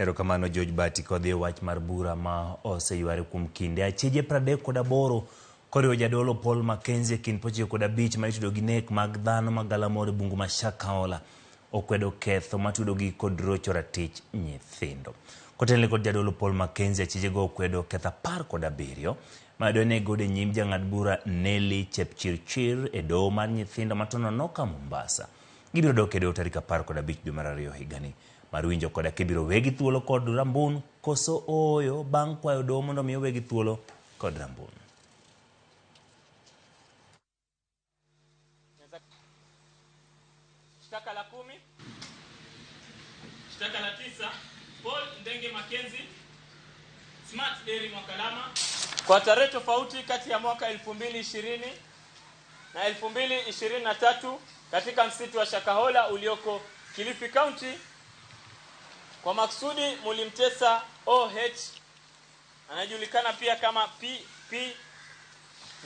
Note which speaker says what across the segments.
Speaker 1: Erokamano George Bati kodhi wach mar bura ma oseyuare kuom kinde. Achije 38 koriwo jadolo Paul Mackenzie kind 95 ma itudo gi nek mag dhano magalamore bungu ma Shakahola okwedo ketho matudo gi kod rocho ratich nyithindo. Kotenle kod jadolo Paul Mackenzie achije go okwedo ketho 17 ma ne gode nyim jang'ad bura Nelly Chepchirchir e doho mar nyithindo matononoka Mombasa. Gibiro dok e doho tarik 15 dwe mar 2 higani. Mar winjo koda kibiro wegi thuolo kod rambun koso oyo bang' kwayo doho mondo miyo wegi thuolo kod rambun.
Speaker 2: Shtaka la 10. Shtaka la 9. Paul Ndenge Mackenzie, Smart Dairy Mwakalama, kwa tarehe tofauti kati ya mwaka 2020 na 2023 katika msitu wa Shakahola ulioko Kilifi County. Kwa maksudi mulimtesa OH, anajulikana pia kama PP,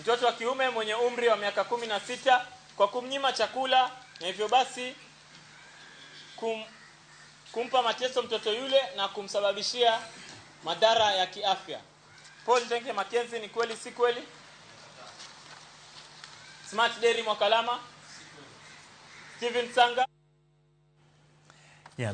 Speaker 2: mtoto wa kiume mwenye umri wa miaka 16 kwa kumnyima chakula na hivyo basi kumpa mateso mtoto yule na kumsababishia madhara ya kiafya. Paul Ndenge Mackenzie, ni kweli si kweli? Smart Dairy Mwakalama, Steven Sanga.
Speaker 1: Ya,